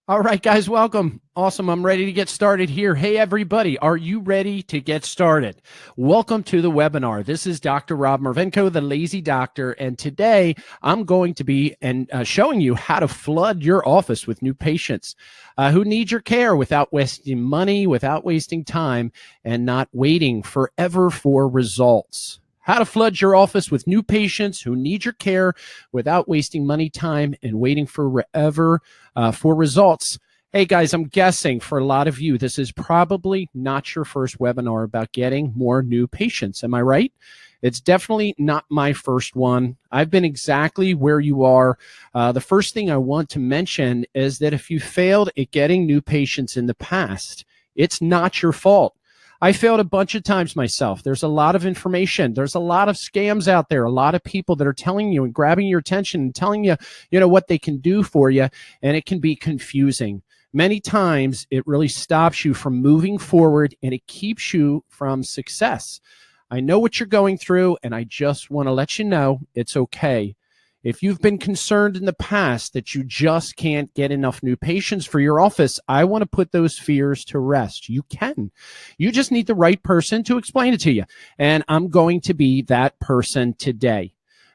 All right, guys, welcome. Awesome. I'm ready to get started here. Hey, everybody, are you ready to get started? Welcome to the webinar. This is Dr. Rob Mervenko, the Lazy Doctor, and today I'm going to be showing you how to flood your office with new patients who need your care without wasting money, without wasting time, and not waiting forever for results. How to flood your office with new patients who need your care without wasting money, time, and waiting forever for results. Hey guys, I'm guessing for a lot of you, this is probably not your first webinar about getting more new patients. Am I right? It's definitely not my first one. I've been exactly where you are. The first thing I want to mention is that if you failed at getting new patients in the past, it's not your fault. I failed a bunch of times myself. There's a lot of information. There's a lot of scams out there, a lot of people that are telling you and grabbing your attention and telling you, what they can do for you, and it can be confusing. Many times it really stops you from moving forward and it keeps you from success. I know what you're going through, and I just want to let you know it's okay. If you've been concerned in the past that you just can't get enough new patients for your office, I want to put those fears to rest. You can. You just need the right person to explain it to you. And I'm going to be that person today.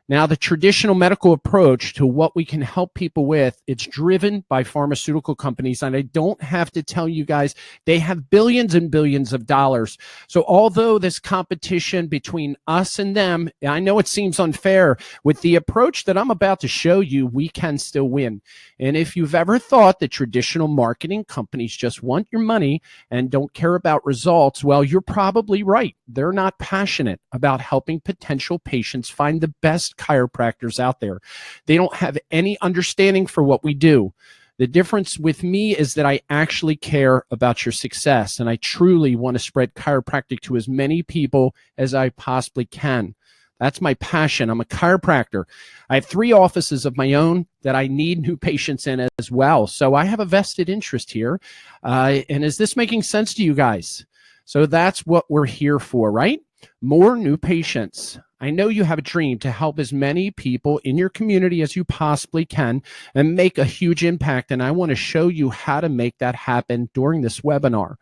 Now, the traditional medical approach to what we can help people with, it's driven by pharmaceutical companies. And I don't have to tell you guys, they have billions and billions of dollars. So although this competition between us and them, I know it seems unfair, with the approach that I'm about to show you, we can still win. And if you've ever thought that traditional marketing companies just want your money and don't care about results, well, you're probably right. They're not passionate about helping potential patients find the best chiropractors out there. They don't have any understanding for what we do. The difference with me is that I actually care about your success, and I truly want to spread chiropractic to as many people as I possibly can. That's my passion. I'm a chiropractor. I have 3 offices of my own that I need new patients in as well. So I have a vested interest here. And is this making sense to you guys? So that's what we're here for, right? More new patients. I know you have a dream to help as many people in your community as you possibly can and make a huge impact. And I want to show you how to make that happen during this webinar.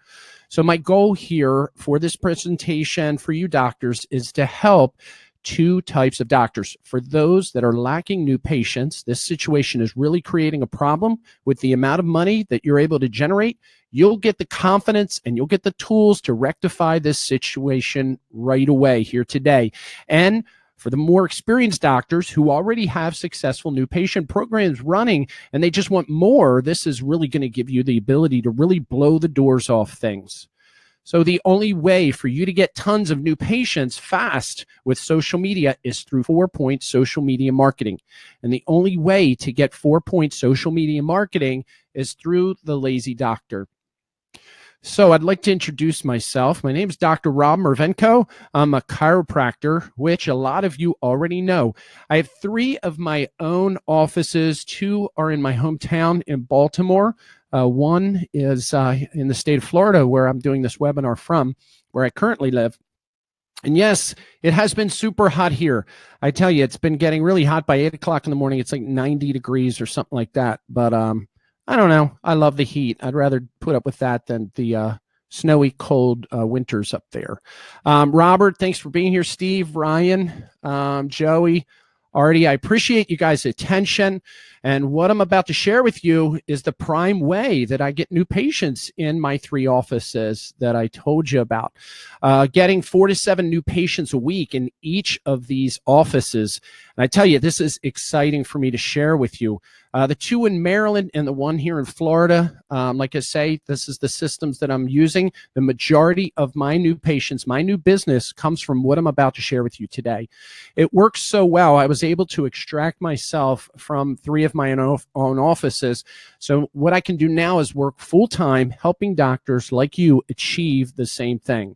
So my goal here for this presentation for you doctors is to help 2 types of doctors. For those that are lacking new patients, this situation is really creating a problem with the amount of money that you're able to generate. You'll get the confidence and you'll get the tools to rectify this situation right away here today. And for the more experienced doctors who already have successful new patient programs running and they just want more, this is really going to give you the ability to really blow the doors off things. So the only way for you to get tons of new patients fast with social media is through 4-point social media marketing. And the only way to get 4-point social media marketing is through the Lazy Doctor. So I'd like to introduce myself. My name is Dr. Rob Mervenko. I'm a chiropractor, which a lot of you already know. I have 3 of my own offices. 2 are in my hometown in Baltimore. One is in the state of Florida, where I'm doing this webinar from, where I currently live. And yes, it has been super hot here. I tell you, it's been getting really hot by 8 o'clock in the morning. It's like 90 degrees or something like that. But I don't know. I love the heat. I'd rather put up with that than the snowy, cold winters up there. Robert, thanks for being here. Steve, Ryan, Joey, Artie, I appreciate you guys' attention. And what I'm about to share with you is the prime way that I get new patients in my 3 offices that I told you about. Getting 4 to 7 new patients a week in each of these offices. And I tell you, this is exciting for me to share with you. The 2 in Maryland and the 1 here in Florida, like I say, this is the systems that I'm using. The majority of my new patients, my new business, comes from what I'm about to share with you today. It works so well, I was able to extract myself from 3 of my own offices. So what I can do now is work full-time helping doctors like you achieve the same thing.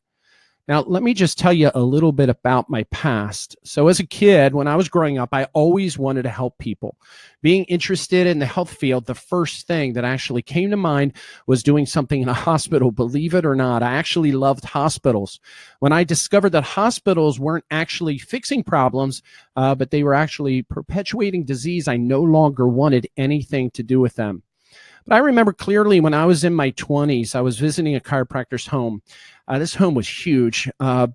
Now, let me just tell you a little bit about my past. So as a kid, when I was growing up, I always wanted to help people. Being interested in the health field, the first thing that actually came to mind was doing something in a hospital. Believe it or not, I actually loved hospitals. When I discovered that hospitals weren't actually fixing problems, but they were actually perpetuating disease, I no longer wanted anything to do with them. But I remember clearly when I was in my 20s, I was visiting a chiropractor's home. This home was huge,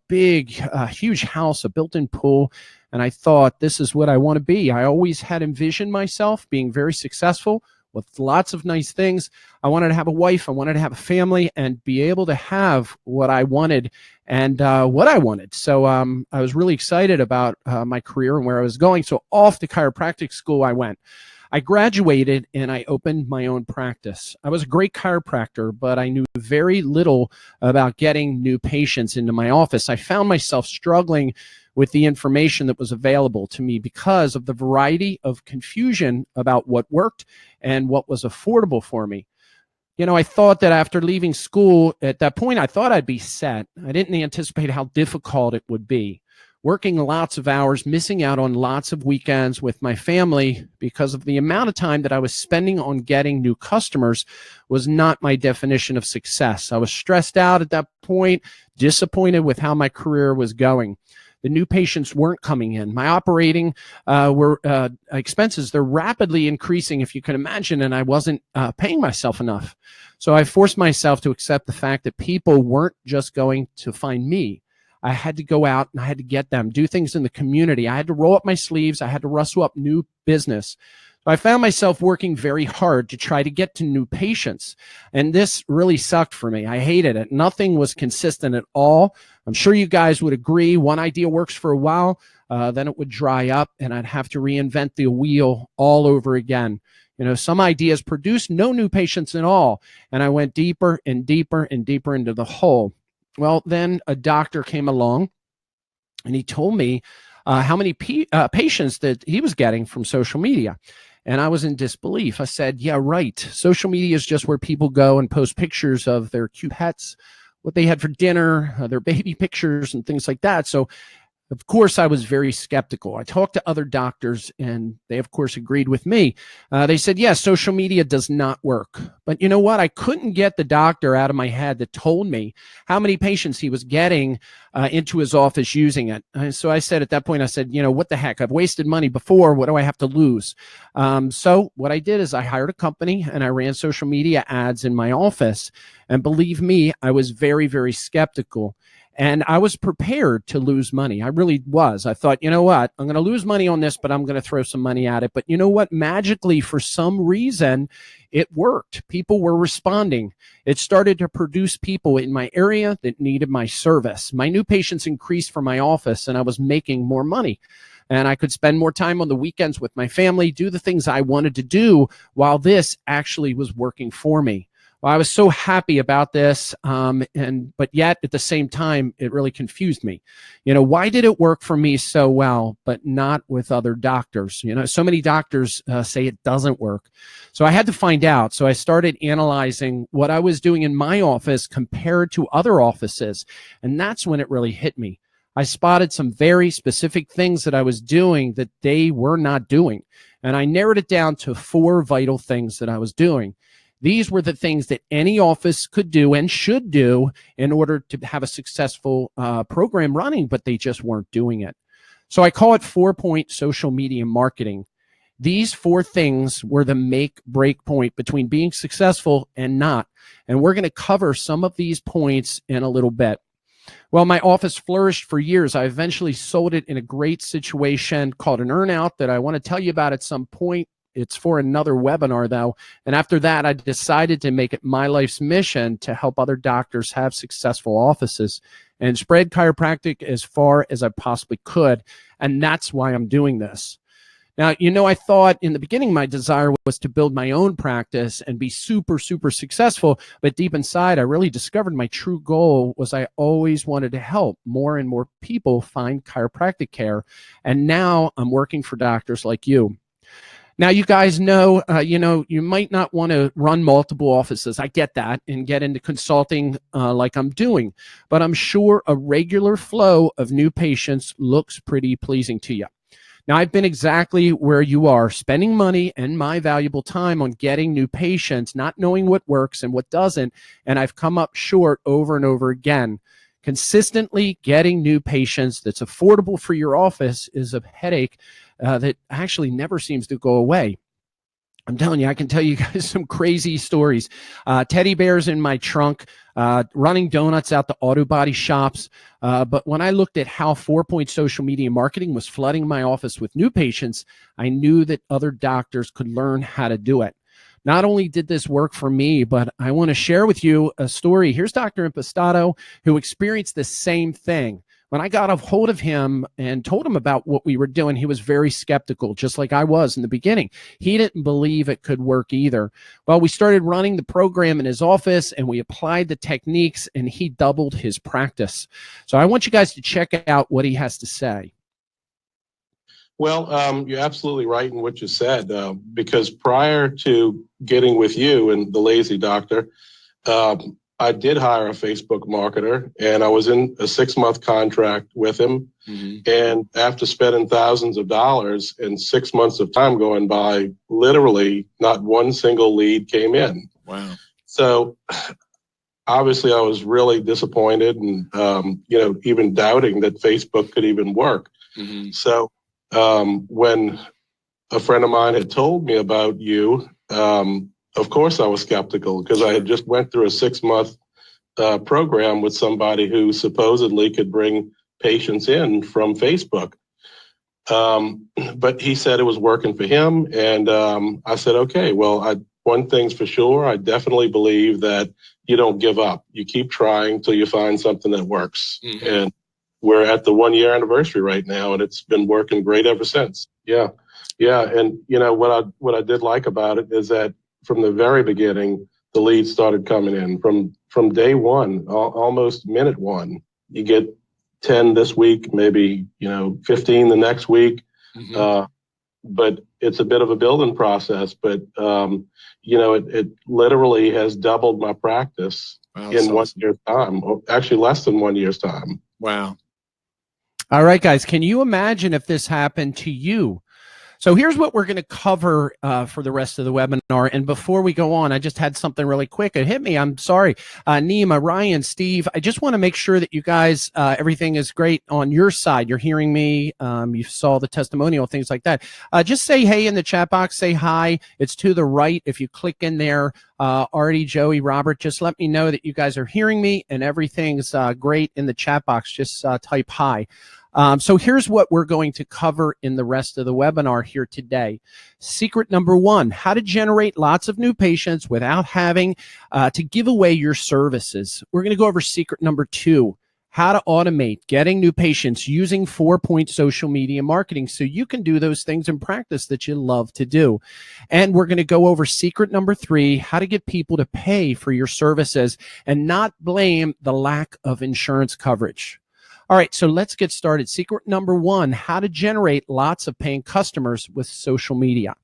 huge house, a built-in pool. And I thought, this is what I want to be. I always had envisioned myself being very successful with lots of nice things. I wanted to have a wife. I wanted to have a family and be able to have what I wanted and what I wanted. So I was really excited about my career and where I was going. So off to chiropractic school I went. I graduated and I opened my own practice. I was a great chiropractor, but I knew very little about getting new patients into my office. I found myself struggling with the information that was available to me because of the variety of confusion about what worked and what was affordable for me. I thought that after leaving school, at that point, I thought I'd be set. I didn't anticipate how difficult it would be. Working lots of hours, missing out on lots of weekends with my family because of the amount of time that I was spending on getting new customers was not my definition of success. I was stressed out at that point, disappointed with how my career was going. The new patients weren't coming in. My operating expenses, they're rapidly increasing, if you can imagine, and I wasn't paying myself enough. So I forced myself to accept the fact that people weren't just going to find me. I had to go out and I had to get them, do things in the community. I had to roll up my sleeves. I had to rustle up new business. So I found myself working very hard to try to get to new patients. And this really sucked for me. I hated it. Nothing was consistent at all. I'm sure you guys would agree. One idea works for a while, then it would dry up and I'd have to reinvent the wheel all over again. Some ideas produced no new patients at all. And I went deeper and deeper and deeper into the hole. Well, then a doctor came along and he told me how many patients that he was getting from social media. And I was in disbelief. I said, yeah, right. Social media is just where people go and post pictures of their cute pets, what they had for dinner, their baby pictures and things like that. So of course, I was very skeptical. I talked to other doctors and they, of course, agreed with me. They said, yes, social media does not work. But you know what? I couldn't get the doctor out of my head that told me how many patients he was getting into his office using it. So I said at that point, I said, what the heck? I've wasted money before. What do I have to lose? So what I did is I hired a company and I ran social media ads in my office. And believe me, I was very, very skeptical. And I was prepared to lose money. I really was. I thought, you know what? I'm going to lose money on this, but I'm going to throw some money at it. But you know what? Magically, for some reason, it worked. People were responding. It started to produce people in my area that needed my service. My new patients increased for my office, and I was making more money. And I could spend more time on the weekends with my family, do the things I wanted to do while this actually was working for me. Well, I was so happy about this, but yet at the same time, it really confused me. Why did it work for me so well, but not with other doctors? So many doctors say it doesn't work. So I had to find out. So I started analyzing what I was doing in my office compared to other offices. And that's when it really hit me. I spotted some very specific things that I was doing that they were not doing. And I narrowed it down to 4 vital things that I was doing. These were the things that any office could do and should do in order to have a successful program running, but they just weren't doing it. So I call it 4-point social media marketing. These 4 things were the make-break point between being successful and not. And we're going to cover some of these points in a little bit. Well, my office flourished for years. I eventually sold it in a great situation called an earnout that I want to tell you about at some point. It's for another webinar, though. And after that, I decided to make it my life's mission to help other doctors have successful offices and spread chiropractic as far as I possibly could. And that's why I'm doing this. Now, I thought in the beginning, my desire was to build my own practice and be super, super successful. But deep inside, I really discovered my true goal was I always wanted to help more and more people find chiropractic care. And now I'm working for doctors like you. Now, you guys know, you might not want to run multiple offices. I get that and get into consulting like I'm doing. But I'm sure a regular flow of new patients looks pretty pleasing to you. Now, I've been exactly where you are, spending money and my valuable time on getting new patients, not knowing what works and what doesn't, and I've come up short over and over again. Consistently getting new patients that's affordable for your office is a headache that actually never seems to go away. I'm telling you, I can tell you guys some crazy stories. Teddy bears in my trunk, running donuts out to auto body shops. But when I looked at how 4-Point social media marketing was flooding my office with new patients, I knew that other doctors could learn how to do it. Not only did this work for me, but I want to share with you a story. Here's Dr. Impastato, who experienced the same thing. When I got a hold of him and told him about what we were doing, he was very skeptical, just like I was in the beginning. He didn't believe it could work either. Well, we started running the program in his office, and we applied the techniques, and he doubled his practice. So I want you guys to check out what he has to say. Well, you're absolutely right in what you said, because prior to getting with you and the Lazy Doctor, I did hire a Facebook marketer, and I was in a 6-month contract with him. Mm-hmm. And after spending thousands of dollars and 6 months of time going by, literally not one single lead came in. Wow. So obviously I was really disappointed and, even doubting that Facebook could even work. Mm-hmm. So when a friend of mine had told me about you, of course I was skeptical, because I had just went through a 6-month program with somebody who supposedly could bring patients in from Facebook. But he said it was working for him. And I said, okay, well, one thing's for sure. I definitely believe that you don't give up. You keep trying till you find something that works. Mm-hmm. And we're at the 1-year anniversary right now, and it's been working great ever since. Yeah. And what I did like about it is that from the very beginning, the leads started coming in from day one, almost minute one. You get 10 this week, maybe 15 the next week. Mm-hmm. But it's a bit of a building process. But it literally has doubled my practice in 1 year's time. Actually, less than 1 year's time. Wow. All right, guys, can you imagine if this happened to you? So here's what we're going to cover for the rest of the webinar. And before we go on, I just had something really quick. It hit me. I'm sorry. Nima, Ryan, Steve, I just want to make sure that you guys, everything is great on your side. You're hearing me. You saw the testimonial, things like that. Just say hey in the chat box. Say hi. It's to the right. If you click in there, Artie, Joey, Robert, just let me know that you guys are hearing me and everything's great in the chat box. Just type hi. So here's what we're going to cover in the rest of the webinar here today. Secret number 1, how to generate lots of new patients without having to give away your services. We're going to go over secret number 2, how to automate getting new patients using 4-Point social media marketing so you can do those things in practice that you love to do. And we're going to go over secret number 3, how to get people to pay for your services and not blame the lack of insurance coverage. All right, so let's get started. Secret number 1, how to generate lots of paying customers with social media.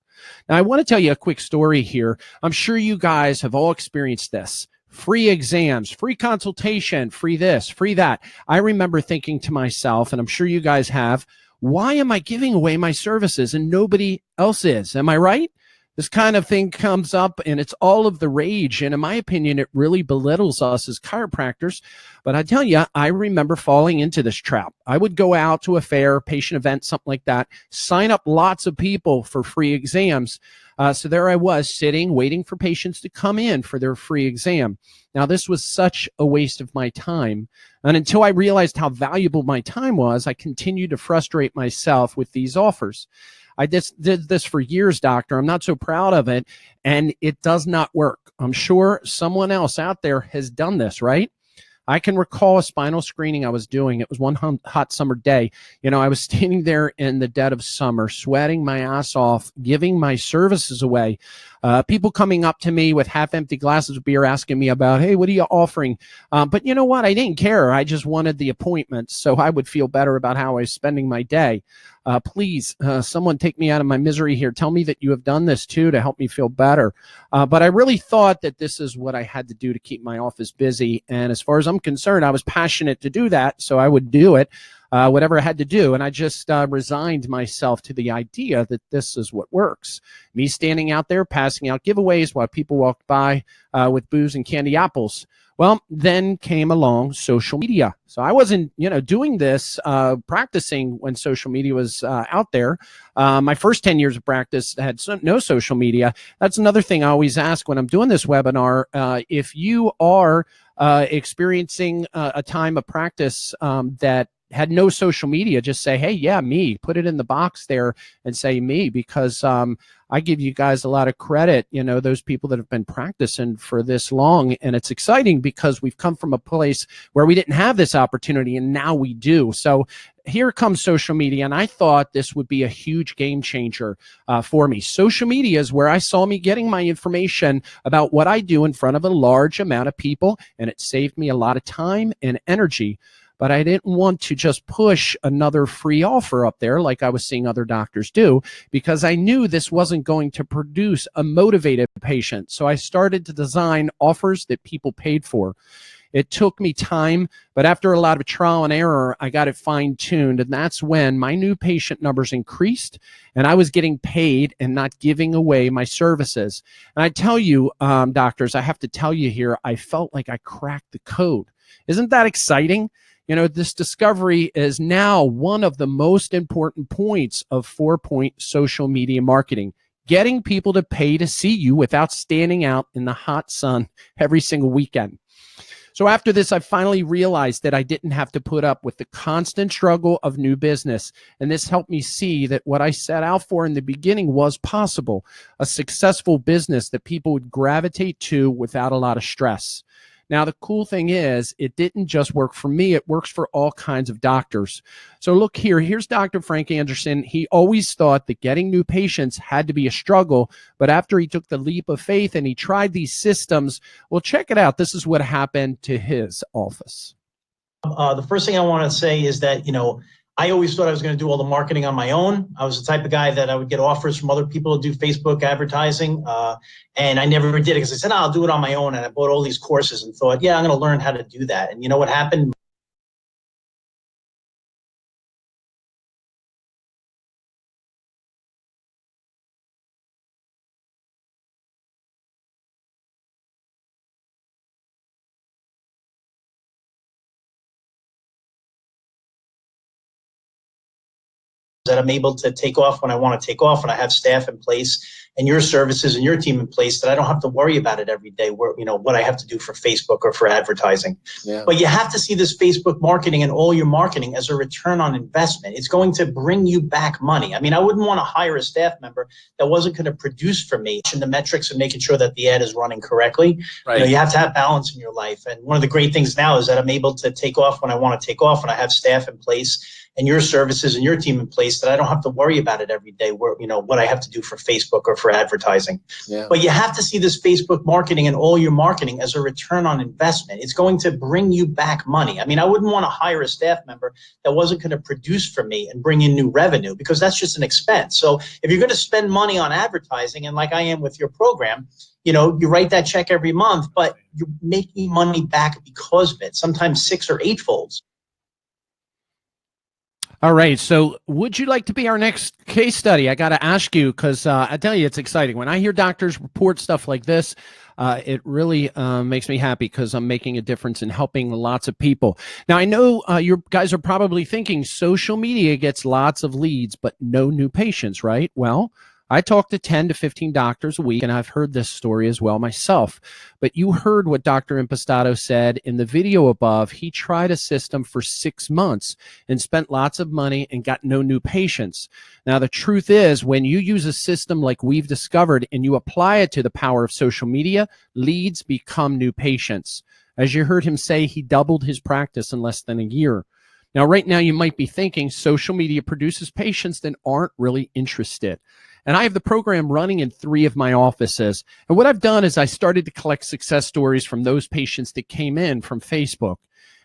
Now, I want to tell you a quick story here. I'm sure you guys have all experienced this. Free exams, free consultation, free this, free that. I remember thinking to myself, and I'm sure you guys have, why am I giving away my services and nobody else is? Am I right? This kind of thing comes up and it's all of the rage. And in my opinion, it really belittles us as chiropractors. But I tell you, I remember falling into this trap. I would go out to a fair, patient event, something like that, sign up lots of people for free exams. So there I was sitting, waiting for patients to come in for their free exam. Now, this was such a waste of my time. And until I realized how valuable my time was, I continued to frustrate myself with these offers. I just did this for years, doctor. I'm not so proud of it, and it does not work. I'm sure someone else out there has done this, right? I can recall a spinal screening I was doing. It was one hot summer day. I was standing there in the dead of summer, sweating my ass off, giving my services away. People coming up to me with half-empty glasses of beer asking me about, hey, what are you offering? But you know what? I didn't care. I just wanted the appointment so I would feel better about how I was spending my day. Please, someone take me out of my misery here. Tell me that you have done this too to help me feel better. But I really thought that this is what I had to do to keep my office busy. And as far as I'm I'm concerned, I was passionate to do that, so I would do it, whatever I had to do. And I just resigned myself to the idea that this is what works. Me standing out there passing out giveaways while people walked by with booze and candy apples. Well, then came along social media. So I wasn't, doing this, practicing when social media was out there. My first 10 years of practice had no social media. That's another thing I always ask when I'm doing this webinar. If you are experiencing a time of practice that had no social media, just say, hey, yeah, me. Put it in the box there and say me, because I give you guys a lot of credit, those people that have been practicing for this long. And it's exciting because we've come from a place where we didn't have this opportunity, and now we do. So here comes social media, and I thought this would be a huge game changer for me. Social media is where I saw me getting my information about what I do in front of a large amount of people, and it saved me a lot of time and energy. But I didn't want to just push another free offer up there like I was seeing other doctors do, because I knew this wasn't going to produce a motivated patient. So I started to design offers that people paid for. It took me time, but after a lot of trial and error, I got it fine-tuned, and that's when my new patient numbers increased, and I was getting paid and not giving away my services. And I tell you, doctors, I have to tell you here, I felt like I cracked the code. Isn't that exciting? This discovery is now one of the most important points of 4-point social media marketing. Getting people to pay to see you without standing out in the hot sun every single weekend. So after this, I finally realized that I didn't have to put up with the constant struggle of new business. And this helped me see that what I set out for in the beginning was possible, a successful business that people would gravitate to without a lot of stress. Now, the cool thing is, it didn't just work for me. It works for all kinds of doctors. So look here. Here's Dr. Frank Anderson. He always thought that getting new patients had to be a struggle. But after he took the leap of faith and he tried these systems, well, check it out. This is what happened to his office. The first thing I want to say is that, I always thought I was going to do all the marketing on my own. I was the type of guy that I would get offers from other people to do Facebook advertising. And I never did it because I said, I'll do it on my own. And I bought all these courses and thought, yeah, I'm going to learn how to do that. And you know what happened? That I'm able to take off when I want to take off, and I have staff in place and your services and your team in place that I don't have to worry about it every day, where, what I have to do for Facebook or for advertising. Yeah. But you have to see this Facebook marketing and all your marketing as a return on investment. It's going to bring you back money. I mean, I wouldn't want to hire a staff member that wasn't going to produce for me in the metrics and making sure that the ad is running correctly. Right. You have to have balance in your life. And one of the great things now is that I'm able to take off when I want to take off, and I have staff in place and your services and your team in place that I don't have to worry about it every day, where, what I have to do for Facebook or for advertising. Yeah. But you have to see this Facebook marketing and all your marketing as a return on investment. It's going to bring you back money. I mean, I wouldn't want to hire a staff member that wasn't going to produce for me and bring in new revenue, because that's just an expense. So if you're going to spend money on advertising, and like I am with your program, you write that check every month, but you're making money back because of it, sometimes 6 or 8 folds. All right. So would you like to be our next case study? I got to ask you, because I tell you, it's exciting. When I hear doctors report stuff like this, it really makes me happy, because I'm making a difference in helping lots of people. Now, I know you guys are probably thinking social media gets lots of leads, but no new patients, right? Well, I talk to 10 to 15 doctors a week, and I've heard this story as well myself. But you heard what Dr. Impastato said in the video above. He tried a system for 6 months and spent lots of money and got no new patients. Now, the truth is, when you use a system like we've discovered and you apply it to the power of social media, leads become new patients. As you heard him say, he doubled his practice in less than a year. Now, right now, you might be thinking social media produces patients that aren't really interested. And I have the program running in 3 of my offices. And what I've done is I started to collect success stories from those patients that came in from Facebook.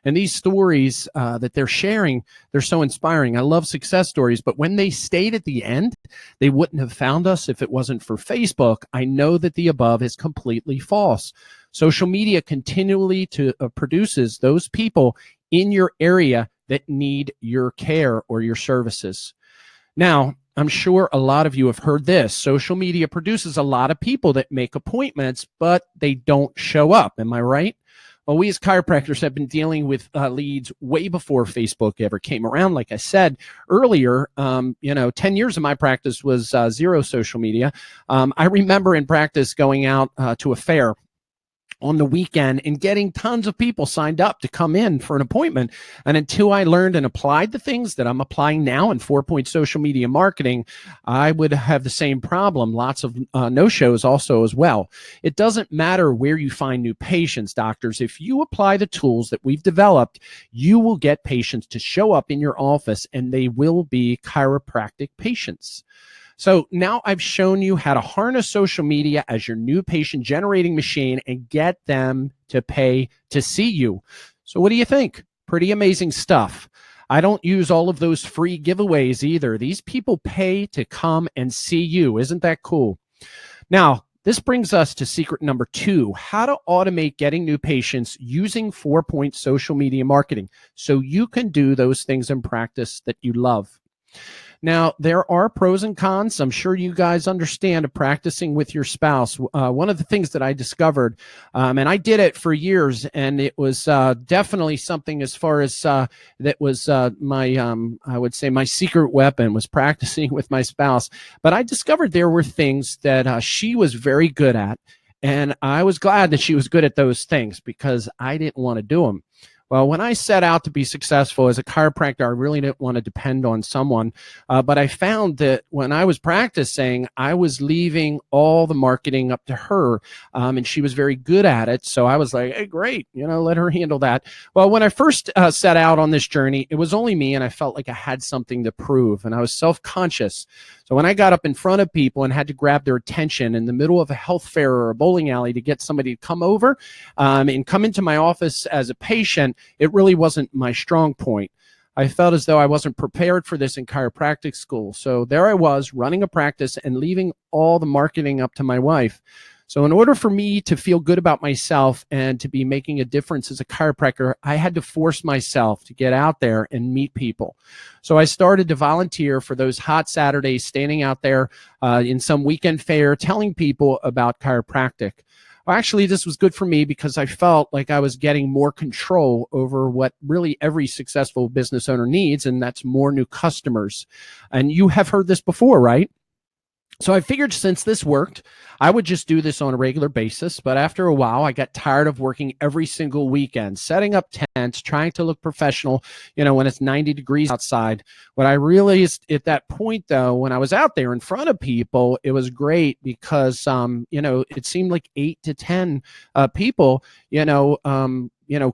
And these stories that they're sharing, they're so inspiring. I love success stories, but when they stayed at the end, they wouldn't have found us if it wasn't for Facebook. I know that the above is completely false. Social media continually produces those people in your area that need your care or your services. Now, I'm sure a lot of you have heard this. Social media produces a lot of people that make appointments, but they don't show up. Am I right? Well, we as chiropractors have been dealing with leads way before Facebook ever came around. Like I said earlier, 10 years of my practice was zero social media. I remember in practice going out to a fair on the weekend and getting tons of people signed up to come in for an appointment. And until I learned and applied the things that I'm applying now in 4-point social media marketing, I would have the same problem. Lots of no-shows also as well. It doesn't matter where you find new patients, doctors. If you apply the tools that we've developed, you will get patients to show up in your office, and they will be chiropractic patients. So now I've shown you how to harness social media as your new patient generating machine and get them to pay to see you. So what do you think? Pretty amazing stuff. I don't use all of those free giveaways either. These people pay to come and see you. Isn't that cool? Now, this brings us to secret number 2, how to automate getting new patients using 4-point social media marketing so you can do those things in practice that you love. Now, there are pros and cons. I'm sure you guys understand of practicing with your spouse. One of the things that I discovered, and I did it for years, and it was definitely something as far as that was I would say my secret weapon was practicing with my spouse. But I discovered there were things that she was very good at, and I was glad that she was good at those things because I didn't want to do them. Well, when I set out to be successful as a chiropractor, I really didn't want to depend on someone. But I found that when I was practicing, I was leaving all the marketing up to her. And she was very good at it. So I was like, hey, great, let her handle that. Well, when I first set out on this journey, it was only me, and I felt like I had something to prove, and I was self-conscious. So when I got up in front of people and had to grab their attention in the middle of a health fair or a bowling alley to get somebody to come over and come into my office as a patient, it really wasn't my strong point. I felt as though I wasn't prepared for this in chiropractic school. So there I was running a practice and leaving all the marketing up to my wife. So in order for me to feel good about myself and to be making a difference as a chiropractor, I had to force myself to get out there and meet people. So I started to volunteer for those hot Saturdays, standing out there in some weekend fair, telling people about chiropractic. Well, actually, this was good for me because I felt like I was getting more control over what really every successful business owner needs, and that's more new customers. And you have heard this before, right? So I figured since this worked, I would just do this on a regular basis. But after a while, I got tired of working every single weekend, setting up tents, trying to look professional, when it's 90 degrees outside. What I realized at that point, though, when I was out there in front of people, it was great because, it seemed like 8 to 10 people,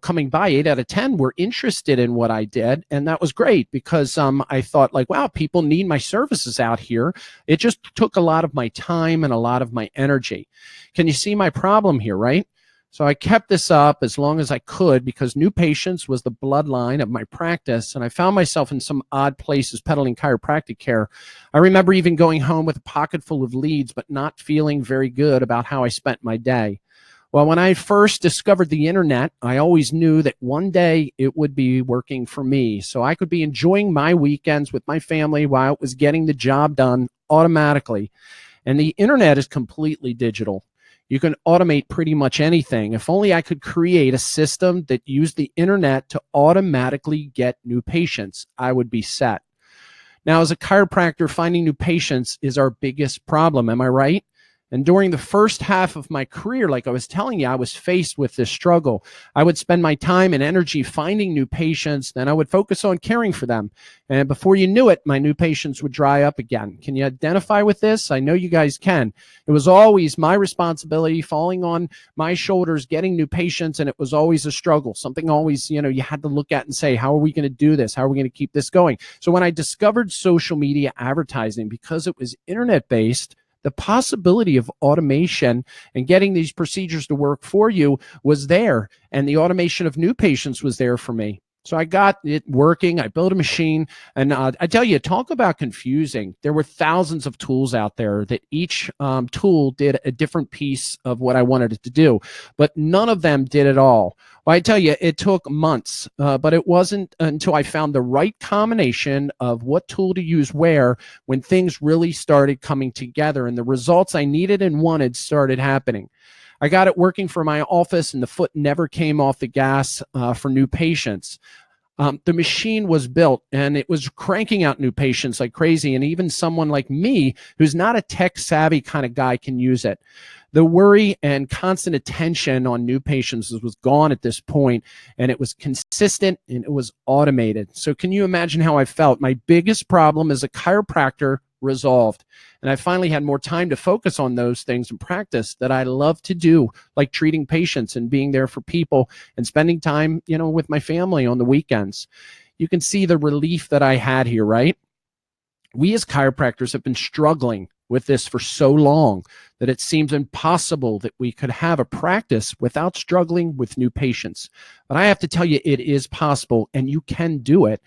coming by, 8 out of 10 were interested in what I did. And that was great because I thought like, wow, people need my services out here. It just took a lot of my time and a lot of my energy. Can you see my problem here, right? So I kept this up as long as I could because new patients was the bloodline of my practice. And I found myself in some odd places peddling chiropractic care. I remember even going home with a pocket full of leads, but not feeling very good about how I spent my day. Well, when I first discovered the internet, I always knew that one day it would be working for me. So I could be enjoying my weekends with my family while it was getting the job done automatically. And the internet is completely digital. You can automate pretty much anything. If only I could create a system that used the internet to automatically get new patients, I would be set. Now, as a chiropractor, finding new patients is our biggest problem. Am I right? And during the first half of my career, like I was telling you, I was faced with this struggle. I would spend my time and energy finding new patients, then I would focus on caring for them. And before you knew it, my new patients would dry up again. Can you identify with this? I know you guys can. It was always my responsibility, falling on my shoulders, getting new patients, and it was always a struggle. Something always, you had to look at and say, how are we going to do this? How are we going to keep this going? So when I discovered social media advertising, because it was internet-based, the possibility of automation and getting these procedures to work for you was there, and the automation of new patients was there for me. So I got it working. I built a machine. And I tell you, talk about confusing. There were thousands of tools out there that each tool did a different piece of what I wanted it to do, but none of them did it all. Well, I tell you, it took months, but it wasn't until I found the right combination of what tool to use where when things really started coming together and the results I needed and wanted started happening. I got it working for my office, and the foot never came off the gas for new patients. The machine was built, and it was cranking out new patients like crazy, and even someone like me, who's not a tech-savvy kind of guy, can use it. The worry and constant attention on new patients was gone at this point, and it was consistent, and it was automated. So can you imagine how I felt? My biggest problem as a chiropractor resolved. And I finally had more time to focus on those things in practice that I love to do, like treating patients and being there for people and spending time, with my family on the weekends. You can see the relief that I had here, right? We as chiropractors have been struggling with this for so long that it seems impossible that we could have a practice without struggling with new patients. But I have to tell you, it is possible, and you can do it.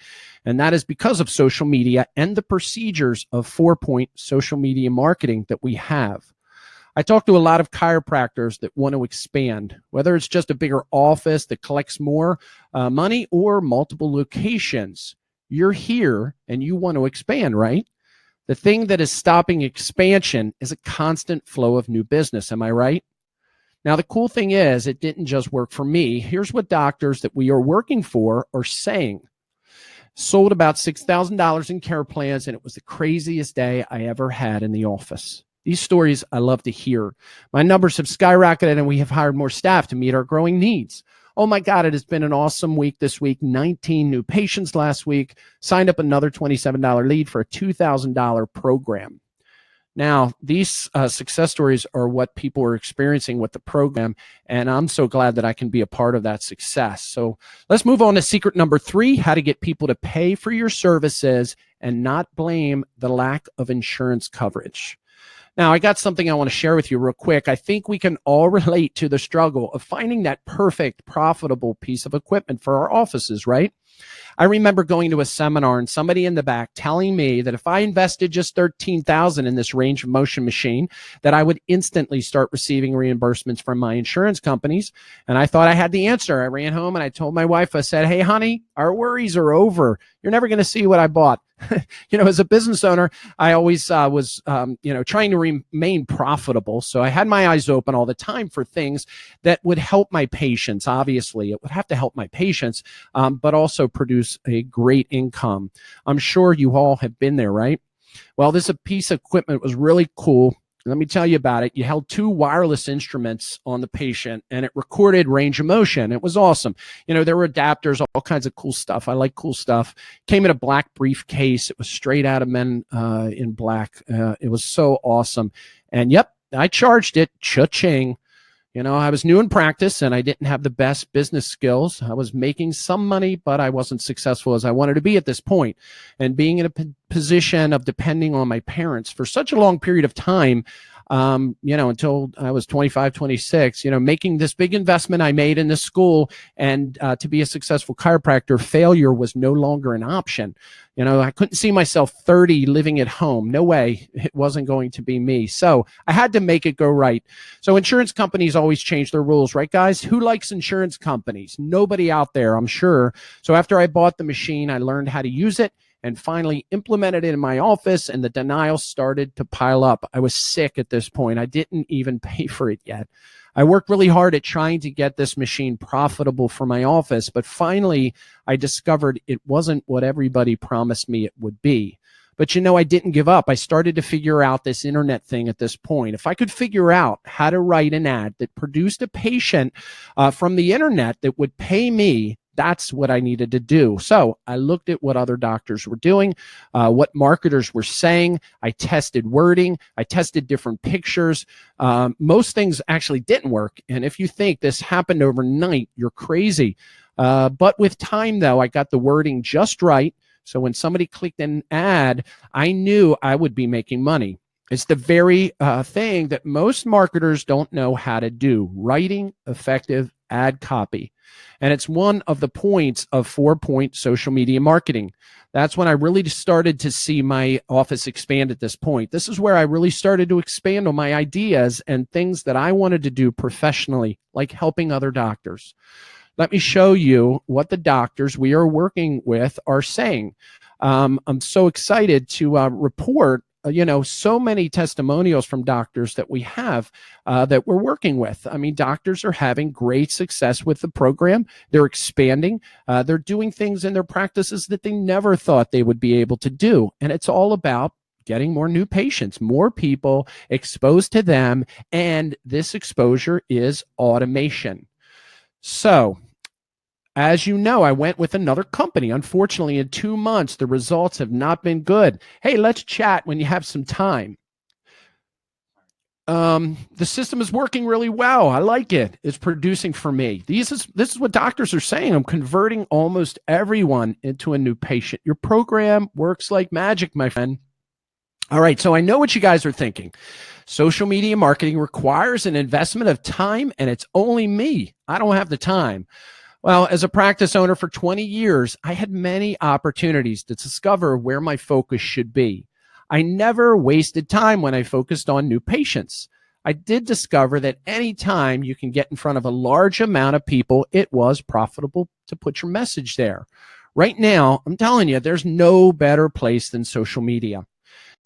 And that is because of social media and the procedures of 4-point social media marketing that we have. I talk to a lot of chiropractors that want to expand, whether it's just a bigger office that collects more money or multiple locations. You're here and you want to expand, right? The thing that is stopping expansion is a constant flow of new business. Am I right? Now, the cool thing is it didn't just work for me. Here's what doctors that we are working for are saying. Sold about $6,000 in care plans, and it was the craziest day I ever had in the office. These stories I love to hear. My numbers have skyrocketed, and we have hired more staff to meet our growing needs. Oh my God, it has been an awesome week this week. 19 new patients last week. Signed up another $27 lead for a $2,000 program. Now, these success stories are what people are experiencing with the program, and I'm so glad that I can be a part of that success. So let's move on to secret number 3, how to get people to pay for your services and not blame the lack of insurance coverage. Now, I got something I want to share with you real quick. I think we can all relate to the struggle of finding that perfect, profitable piece of equipment for our offices, right? I remember going to a seminar and somebody in the back telling me that if I invested just $13,000 in this range of motion machine, that I would instantly start receiving reimbursements from my insurance companies. And I thought I had the answer. I ran home and I told my wife, I said, hey, honey, our worries are over. You're never going to see what I bought. As a business owner, I always was, trying to remain profitable. So I had my eyes open all the time for things that would help my patients. Obviously, it would have to help my patients, but also produce a great income. I'm sure you all have been there, right? Well, this piece of equipment was really cool. Let me tell you about it. You held 2 wireless instruments on the patient, and it recorded range of motion. It was awesome. There were adapters, all kinds of cool stuff. I like cool stuff. Came in a black briefcase. It was straight out of Men in Black. It was so awesome. And yep, I charged it. Cha-ching. I was new in practice and I didn't have the best business skills. I was making some money, but I wasn't successful as I wanted to be at this point. And being in a position of depending on my parents for such a long period of time, until I was 25, 26, making this big investment I made in this school and to be a successful chiropractor, failure was no longer an option. I couldn't see myself 30 living at home. No way. It wasn't going to be me. So I had to make it go right. So insurance companies always change their rules, right, guys? Who likes insurance companies? Nobody out there, I'm sure. So after I bought the machine, I learned how to use it and finally implemented it in my office, and the denials started to pile up. I was sick at this point. I didn't even pay for it yet. I worked really hard at trying to get this machine profitable for my office, but finally I discovered it wasn't what everybody promised me it would be. But I didn't give up. I started to figure out this internet thing at this point. If I could figure out how to write an ad that produced a patient from the internet that would pay me, that's what I needed to do. So I looked at what other doctors were doing, what marketers were saying. I tested wording. I tested different pictures. Most things actually didn't work. And if you think this happened overnight, you're crazy. But with time, though, I got the wording just right. So when somebody clicked an ad, I knew I would be making money. It's the very thing that most marketers don't know how to do, writing effective ad copy. And it's one of the points of 4-point social media marketing. That's when I really started to see my office expand at this point. This is where I really started to expand on my ideas and things that I wanted to do professionally, like helping other doctors. Let me show you what the doctors we are working with are saying. I'm so excited to report so many testimonials from doctors that we have that we're working with. I mean, doctors are having great success with the program. They're expanding. They're doing things in their practices that they never thought they would be able to do. And it's all about getting more new patients, more people exposed to them. And this exposure is automation. So, as you know, I went with another company. Unfortunately, in 2 months, the results have not been good. Hey, let's chat when you have some time. The system is working really well. I like it. It's producing for me. This is what doctors are saying. I'm converting almost everyone into a new patient. Your program works like magic, my friend. All right, so I know what you guys are thinking. Social media marketing requires an investment of time, and it's only me. I don't have the time. Well, as a practice owner for 20 years, I had many opportunities to discover where my focus should be. I never wasted time when I focused on new patients. I did discover that any time you can get in front of a large amount of people, it was profitable to put your message there. Right now, I'm telling you, there's no better place than social media.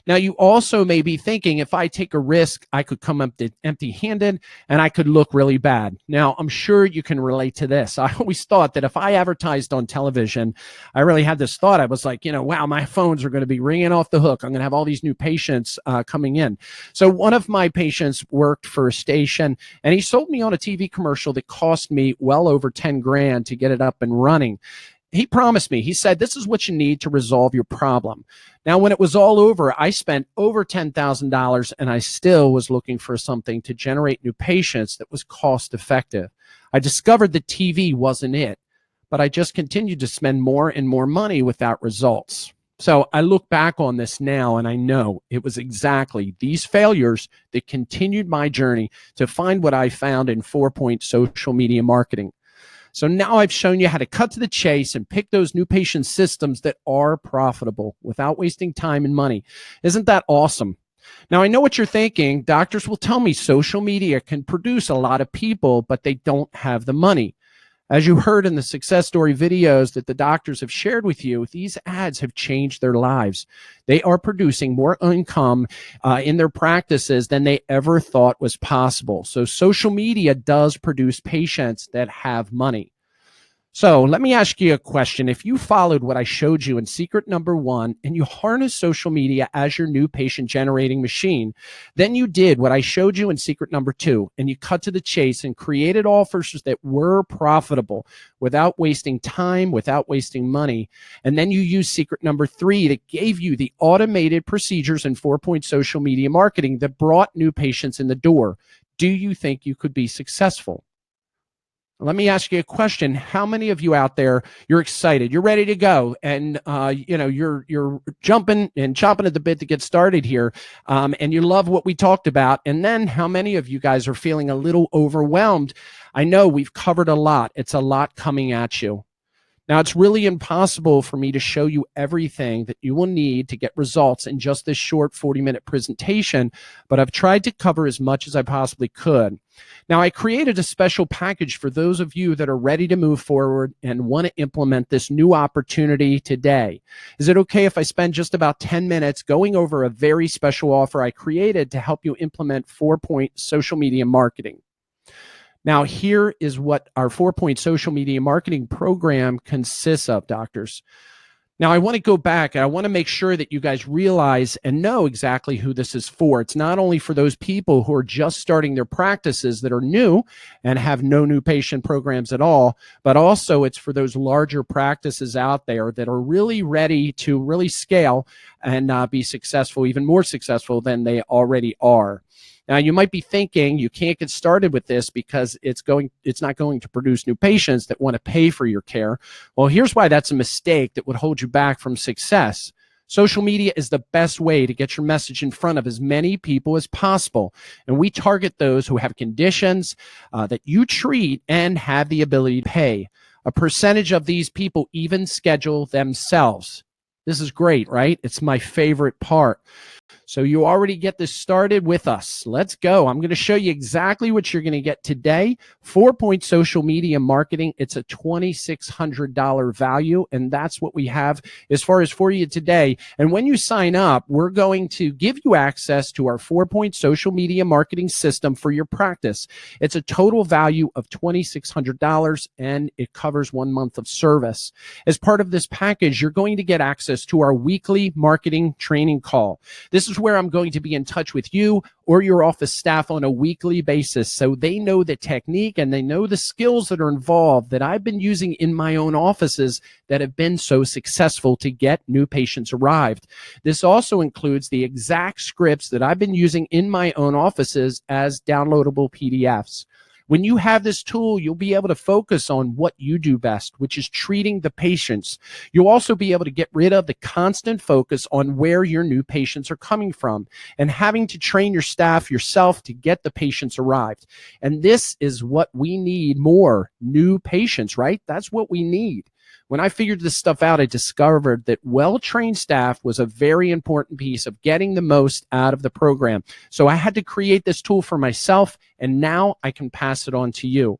Now, you also may be thinking, if I take a risk, I could come up empty-handed and I could look really bad. Now, I'm sure you can relate to this. I always thought that if I advertised on television, I really had this thought. I was like, wow, my phones are going to be ringing off the hook. I'm going to have all these new patients coming in. So one of my patients worked for a station, and he sold me on a TV commercial that cost me well over 10 grand to get it up and running. He promised me, he said, this is what you need to resolve your problem. Now, when it was all over, I spent over $10,000 and I still was looking for something to generate new patients that was cost effective. I discovered that TV wasn't it, but I just continued to spend more and more money without results. So I look back on this now and I know it was exactly these failures that continued my journey to find what I found in 4-point social media marketing. So now I've shown you how to cut to the chase and pick those new patient systems that are profitable without wasting time and money. Isn't that awesome? Now, I know what you're thinking. Doctors will tell me social media can produce a lot of people, but they don't have the money. As you heard in the success story videos that the doctors have shared with you, these ads have changed their lives. They are producing more income in their practices than they ever thought was possible. So social media does produce patients that have money. So let me ask you a question. If you followed what I showed you in secret number 1 and you harness social media as your new patient generating machine, then you did what I showed you in secret number 2 and you cut to the chase and created offers that were profitable without wasting time, without wasting money. And then you used secret number 3 that gave you the automated procedures in 4-point social media marketing that brought new patients in the door. Do you think you could be successful? Let me ask you a question. How many of you out there, you're excited, you're ready to go, and you're jumping and chomping at the bit to get started here, and you love what we talked about, and then how many of you guys are feeling a little overwhelmed? I know we've covered a lot. It's a lot coming at you. Now, it's really impossible for me to show you everything that you will need to get results in just this short 40-minute presentation, but I've tried to cover as much as I possibly could. Now, I created a special package for those of you that are ready to move forward and want to implement this new opportunity today. Is it okay if I spend just about 10 minutes going over a very special offer I created to help you implement 4-point social media marketing? Now, here is what our 4-point social media marketing program consists of, doctors. Now, I want to go back and I want to make sure that you guys realize and know exactly who this is for. It's not only for those people who are just starting their practices that are new and have no new patient programs at all, but also it's for those larger practices out there that are really ready to really scale and be successful, even more successful than they already are. Now, you might be thinking you can't get started with this because it's not going to produce new patients that want to pay for your care. Well, here's why that's a mistake that would hold you back from success. Social media is the best way to get your message in front of as many people as possible. And we target those who have conditions that you treat and have the ability to pay. A percentage of these people even schedule themselves. This is great, right? It's my favorite part. So you already get this started with us. Let's go. I'm going to show you exactly what you're going to get today. 4-Point Social Media Marketing. It's a $2,600 value, and that's what we have as far as for you today. And when you sign up, we're going to give you access to our 4-Point Social Media Marketing system for your practice. It's a total value of $2,600, and it covers 1 month of service. As part of this package, you're going to get access to our weekly marketing training call. This is where I'm going to be in touch with you or your office staff on a weekly basis so they know the technique and they know the skills that are involved that I've been using in my own offices that have been so successful to get new patients arrived. This also includes the exact scripts that I've been using in my own offices as downloadable PDFs. When you have this tool, you'll be able to focus on what you do best, which is treating the patients. You'll also be able to get rid of the constant focus on where your new patients are coming from and having to train your staff yourself to get the patients arrived. And this is what we need more, new patients, right? That's what we need. When I figured this stuff out, I discovered that well-trained staff was a very important piece of getting the most out of the program. So I had to create this tool for myself, and now I can pass it on to you.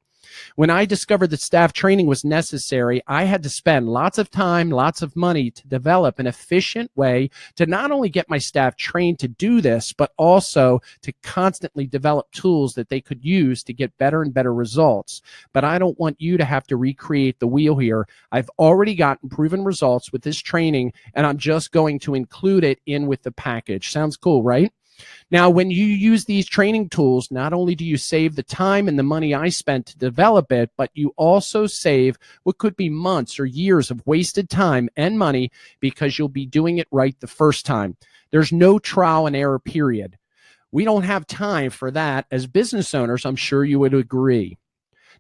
When I discovered that staff training was necessary, I had to spend lots of time, lots of money to develop an efficient way to not only get my staff trained to do this, but also to constantly develop tools that they could use to get better and better results. But I don't want you to have to recreate the wheel here. I've already gotten proven results with this training, and I'm just going to include it in with the package. Sounds cool, right? Now, when you use these training tools, not only do you save the time and the money I spent to develop it, but you also save what could be months or years of wasted time and money because you'll be doing it right the first time. There's no trial and error period. We don't have time for that. As business owners, I'm sure you would agree.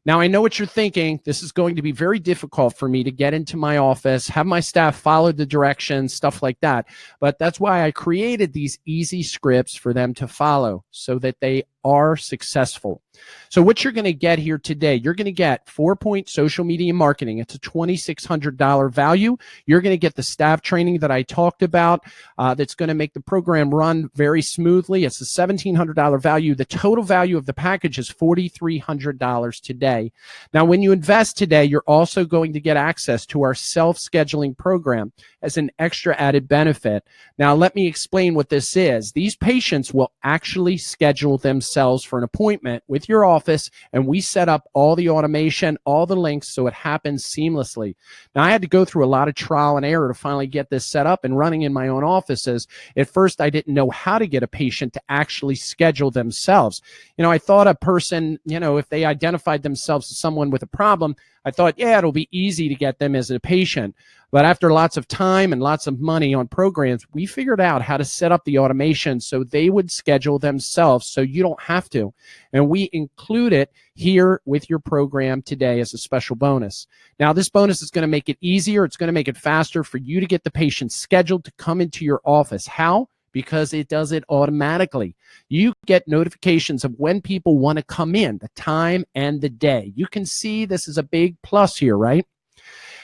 Now, I know what you're thinking. This is going to be very difficult for me to get into my office, have my staff follow the directions, stuff like that. But that's why I created these easy scripts for them to follow so that they are successful. So what you're going to get here today, you're going to get 4-Point Social Media Marketing. It's a $2,600 value. You're going to get the staff training that I talked about that's going to make the program run very smoothly. It's a $1,700 value. The total value of the package is $4,300 today. Now, when you invest today, you're also going to get access to our self-scheduling program as an extra added benefit. Now, let me explain what this is. These patients will actually schedule themselves for an appointment with your office, and we set up all the automation, all the links, so it happens seamlessly. Now, I had to go through a lot of trial and error to finally get this set up and running in my own offices. At first, I didn't know how to get a patient to actually schedule themselves. I thought a person, if they identified themselves as someone with a problem, I thought, yeah, it'll be easy to get them as a patient. But after lots of time and lots of money on programs, we figured out how to set up the automation so they would schedule themselves so you don't have to. And we include it here with your program today as a special bonus. Now, this bonus is going to make it easier. It's going to make it faster for you to get the patient scheduled to come into your office. How? Because it does it automatically. You get notifications of when people want to come in, the time and the day. You can see this is a big plus here, right?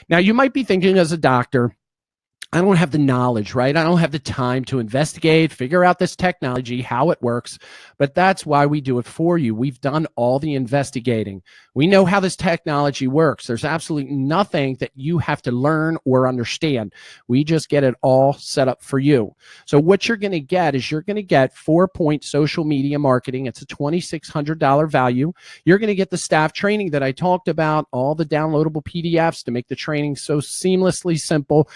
Now, you might be thinking as a doctor, I don't have the knowledge, right? I don't have the time to investigate, figure out this technology, how it works, but that's why we do it for you. We've done all the investigating. We know how this technology works. There's absolutely nothing that you have to learn or understand. We just get it all set up for you. So what you're going to get is you're going to get 4-Point Social Media Marketing. It's a $2,600 value. You're going to get the staff training that I talked about, all the downloadable PDFs to make the training so seamlessly simple.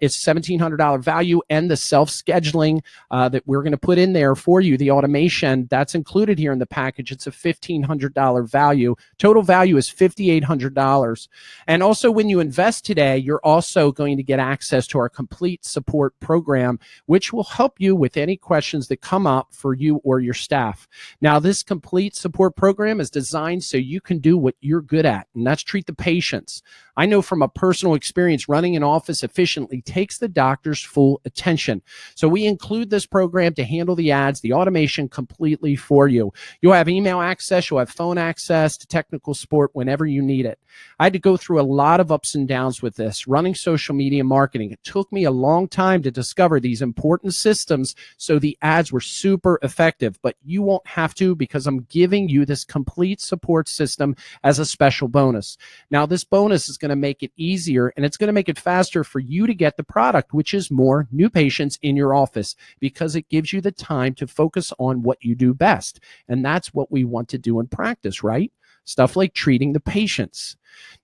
It's $1,700 value, and the self-scheduling that we're going to put in there for you, the automation, that's included here in the package. It's a $1,500 value. Total value is $5,800. And also, when you invest today, you're also going to get access to our complete support program, which will help you with any questions that come up for you or your staff. Now, this complete support program is designed so you can do what you're good at, and that's treat the patients. I know from a personal experience running an office efficiently takes the doctor's full attention. So we include this program to handle the ads, the automation completely for you. You'll have email access, you'll have phone access to technical support whenever you need it. I had to go through a lot of ups and downs with this, running social media marketing. It took me a long time to discover these important systems so the ads were super effective, but you won't have to because I'm giving you this complete support system as a special bonus. Now, this bonus is going to make it easier and it's going to make it faster for you to get the product, which is more new patients in your office, because it gives you the time to focus on what you do best. And that's what we want to do in practice, right? Stuff like treating the patients.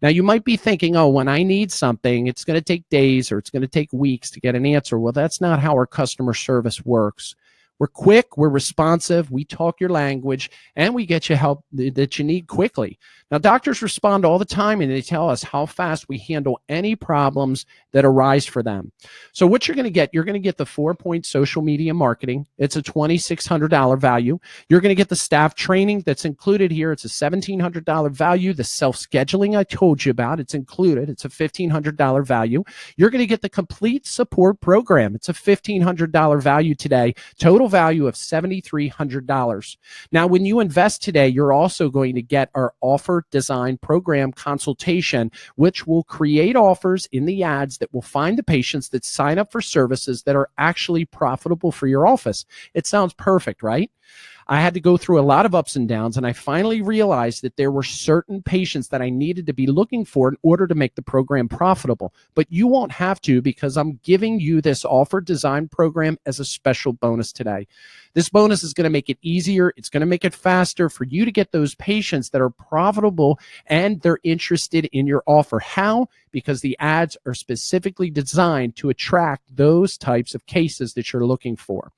Now, you might be thinking, oh, when I need something, it's going to take days or it's going to take weeks to get an answer. Well, that's not how our customer service works. We're quick, we're responsive, we talk your language, and we get you help that you need quickly. Now, doctors respond all the time, and they tell us how fast we handle any problems that arise for them. So what you're going to get the 4-point social media marketing. It's a $2,600 value. You're going to get the staff training that's included here. It's a $1,700 value. The self-scheduling I told you about, it's included. It's a $1,500 value. You're going to get the complete support program. It's a $1,500 value today. Total value of $7,300. Now, when you invest today, you're also going to get our offer design program consultation, which will create offers in the ads that will find the patients that sign up for services that are actually profitable for your office. It sounds perfect, right? I had to go through a lot of ups and downs, and I finally realized that there were certain patients that I needed to be looking for in order to make the program profitable. But you won't have to, because I'm giving you this offer design program as a special bonus today. This bonus is going to make it easier. It's going to make it faster for you to get those patients that are profitable and they're interested in your offer. How? Because the ads are specifically designed to attract those types of cases that you're looking for.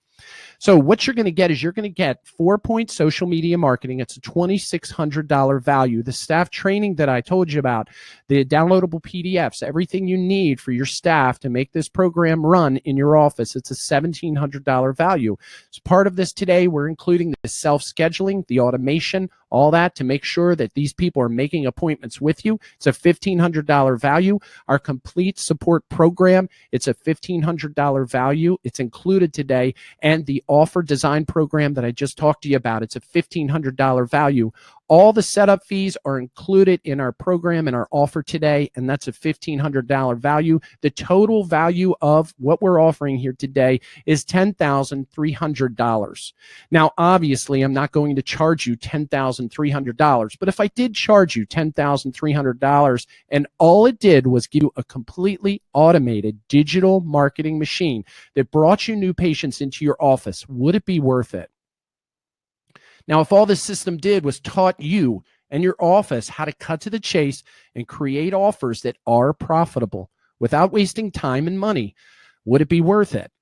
So what you're going to get is you're going to get 4-point social media marketing. It's a $2,600 value. The staff training that I told you about, the downloadable PDFs, everything you need for your staff to make this program run in your office. It's a $1,700 value. As part of this today, we're including the self-scheduling, the automation, all that to make sure that these people are making appointments with you. It's a $1,500 value. Our complete support program, it's a $1,500 value. It's included today. And the offer design program that I just talked to you about, it's a $1,500 value. All the setup fees are included in our program and our offer today, and that's a $1,500 value. The total value of what we're offering here today is $10,300. Now, obviously, I'm not going to charge you $10,300, but if I did charge you $10,300 and all it did was give you a completely automated digital marketing machine that brought you new patients into your office, would it be worth it? Now, if all this system did was taught you and your office how to cut to the chase and create offers that are profitable without wasting time and money, would it be worth it?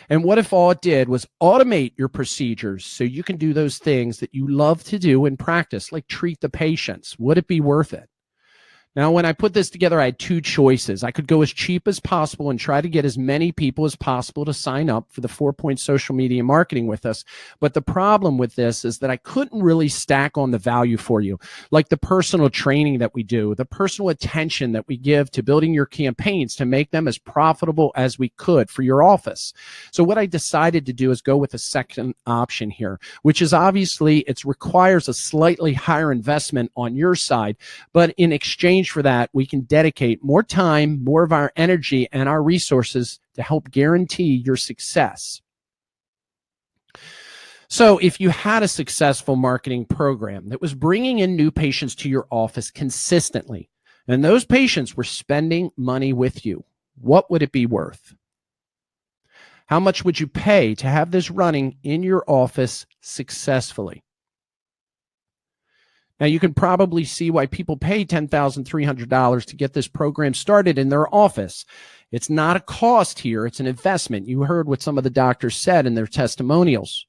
And what if all it did was automate your procedures so you can do those things that you love to do in practice, like treat the patients? Would it be worth it? Now, when I put this together, I had two choices. I could go as cheap as possible and try to get as many people as possible to sign up for the 4-point social media marketing with us. But the problem with this is that I couldn't really stack on the value for you, like the personal training that we do, the personal attention that we give to building your campaigns to make them as profitable as we could for your office. So what I decided to do is go with a second option here, which is obviously it requires a slightly higher investment on your side, but in exchange for that, we can dedicate more time, more of our energy and our resources to help guarantee your success. So if you had a successful marketing program that was bringing in new patients to your office consistently, and those patients were spending money with you, what would it be worth? How much would you pay to have this running in your office successfully? Now, you can probably see why people pay $10,300 to get this program started in their office. It's not a cost here. It's an investment. You heard what some of the doctors said in their testimonials.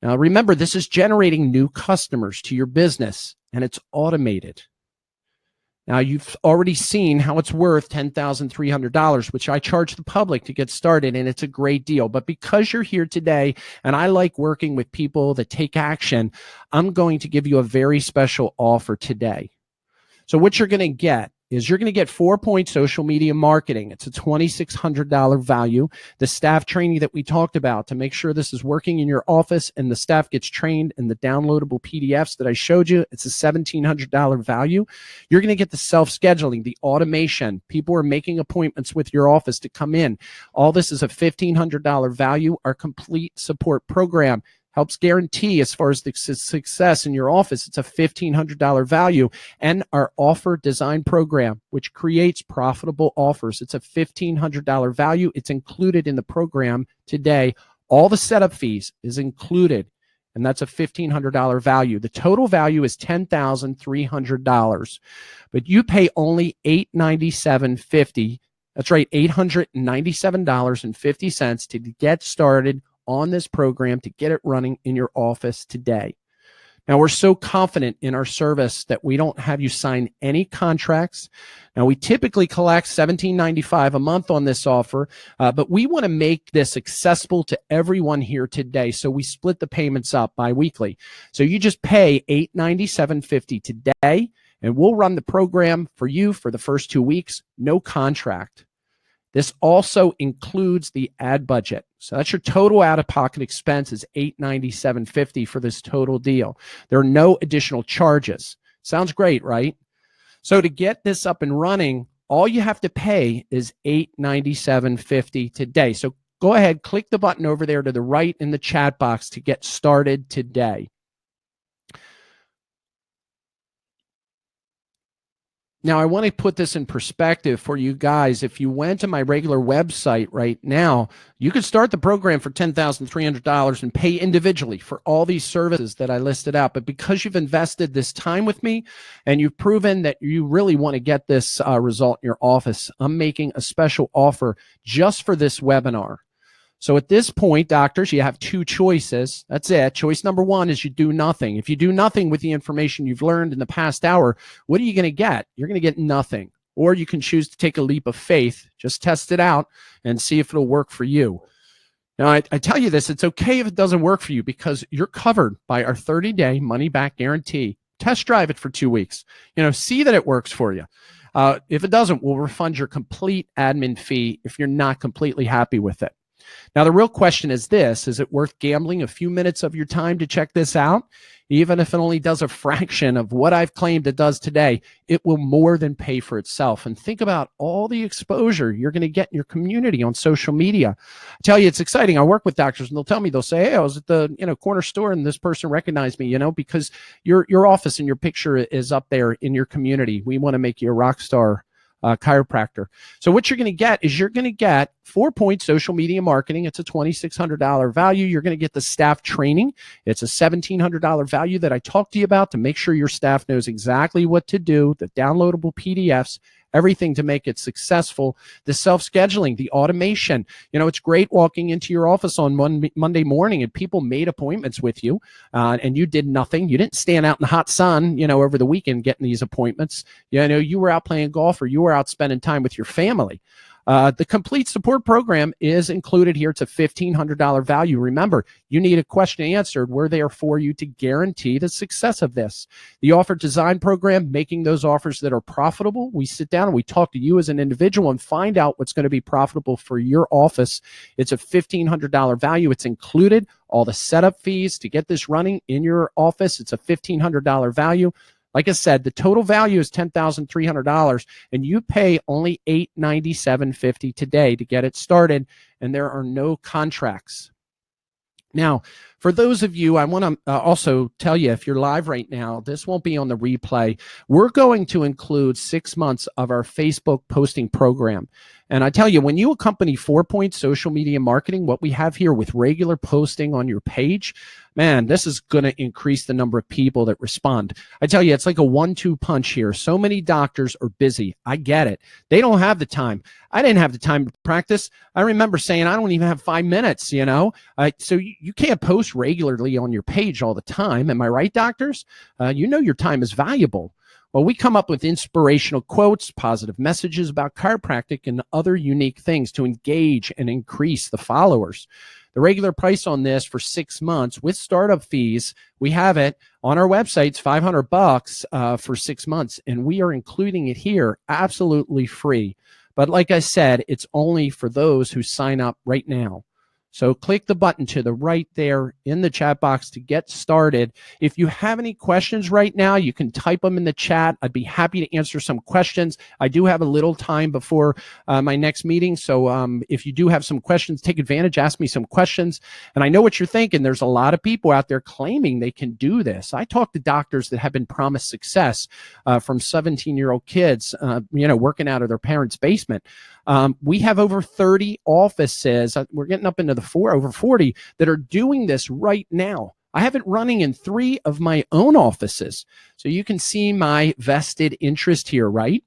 Now, remember, this is generating new customers to your business, and it's automated. Now, you've already seen how it's worth $10,300, which I charge the public to get started, and it's a great deal. But because you're here today, and I like working with people that take action, I'm going to give you a very special offer today. So what you're going to get is you're going to get 4-point social media marketing. It's a $2,600 value. The staff training that we talked about to make sure this is working in your office and the staff gets trained, and the downloadable PDFs that I showed you, it's a $1,700 value. You're going to get the self-scheduling, the automation. People are making appointments with your office to come in. All this is a $1,500 value. Our complete support program helps guarantee, as far as the success in your office, it's a $1,500 value. And our offer design program, which creates profitable offers, it's a $1,500 value. It's included in the program today. All the setup fees is included, and that's a $1,500 value. The total value is $10,300, but you pay only $897.50. That's right, $897.50 to get started on this program, to get it running in your office today. Now, we're so confident in our service that we don't have you sign any contracts. Now, we typically collect $17.95 a month on this offer, but we want to make this accessible to everyone here today. So we split the payments up bi-weekly. So you just pay $897.50 today, and we'll run the program for you for the first 2 weeks, no contract. This also includes the ad budget. So that's your total out-of-pocket expense is $897.50 for this total deal. There are no additional charges. Sounds great, right? So to get this up and running, all you have to pay is $897.50 today. So go ahead, click the button over there to the right in the chat box to get started today. Now, I want to put this in perspective for you guys. If you went to my regular website right now, you could start the program for $10,300 and pay individually for all these services that I listed out. But because you've invested this time with me and you've proven that you really want to get this result in your office, I'm making a special offer just for this webinar. So at this point, doctors, you have two choices. That's it. Choice number one is you do nothing. If you do nothing with the information you've learned in the past hour, what are you going to get? You're going to get nothing. Or you can choose to take a leap of faith, just test it out and see if it'll work for you. Now, I tell you this, it's okay if it doesn't work for you because you're covered by our 30-day money-back guarantee. Test drive it for 2 weeks. See that it works for you. If it doesn't, we'll refund your complete admin fee if you're not completely happy with it. Now, the real question is this: is it worth gambling a few minutes of your time to check this out? Even if it only does a fraction of what I've claimed it does today, it will more than pay for itself. And think about all the exposure you're going to get in your community on social media. I tell you, it's exciting. I work with doctors and they'll tell me, they'll say, hey, I was at the corner store and this person recognized me, because your office and your picture is up there in your community. We want to make you a rock star chiropractor. So what you're going to get is you're going to get 4-point social media marketing. It's a $2,600 value. You're going to get the staff training. It's a $1,700 value that I talked to you about to make sure your staff knows exactly what to do, the downloadable PDFs, everything to make it successful. The self-scheduling, the automation. It's great walking into your office on Monday morning and people made appointments with you and you did nothing. You didn't stand out in the hot sun, over the weekend getting these appointments. You were out playing golf or you were out spending time with your family. The complete support program is included here. It's a $1,500 value. Remember, you need a question answered. We're there for you to guarantee the success of this. The offer design program, making those offers that are profitable. We sit down and we talk to you as an individual and find out what's going to be profitable for your office. It's a $1,500 value. It's included all the setup fees to get this running in your office. It's a $1,500 value. Like I said, the total value is $10,300, and you pay only $897.50 today to get it started, and there are no contracts. Now, for those of you, I want to also tell you, if you're live right now, this won't be on the replay. We're going to include 6 months of our Facebook posting program. And I tell you, when you accompany 4-point social media marketing, what we have here with regular posting on your page, man, this is going to increase the number of people that respond. I tell you, it's like a 1-2 punch here. So many doctors are busy. I get it. They don't have the time. I didn't have the time to practice. I remember saying, I don't even have 5 minutes, So you can't post regularly on your page all the time. Am I right, doctors? Your time is valuable. Well, we come up with inspirational quotes, positive messages about chiropractic, and other unique things to engage and increase the followers. The regular price on this for 6 months with startup fees, we have it on our website. It's $500 for 6 months, and we are including it here absolutely free. But like I said, it's only for those who sign up right now. So click the button to the right there in the chat box to get started. If you have any questions right now, you can type them in the chat. I'd be happy to answer some questions. I do have a little time before my next meeting. So if you do have some questions, take advantage, ask me some questions. And I know what you're thinking. There's a lot of people out there claiming they can do this. I talk to doctors that have been promised success from 17-year-old kids, working out of their parents' basement. We have over 30 offices. We're getting up into the over 40 that are doing this right now. I have it running in 3 of my own offices. So you can see my vested interest here, right?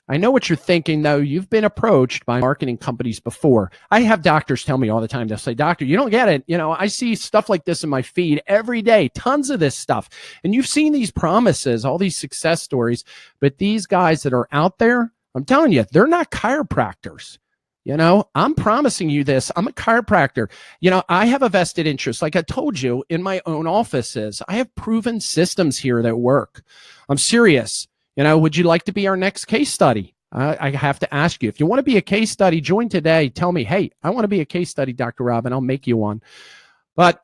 I know what you're thinking, though. You've been approached by marketing companies before. I have doctors tell me all the time. They'll say, "Doctor, you don't get it. I see stuff like this in my feed every day, tons of this stuff. And you've seen these promises, all these success stories. But these guys that are out there, I'm telling you, they're not chiropractors. I'm promising you this. I'm a chiropractor. I have a vested interest. Like I told you, in my own offices, I have proven systems here that work. I'm serious. Would you like to be our next case study? I have to ask you. If you want to be a case study, join today. Tell me, hey, I want to be a case study, Dr. Rob, and I'll make you one. But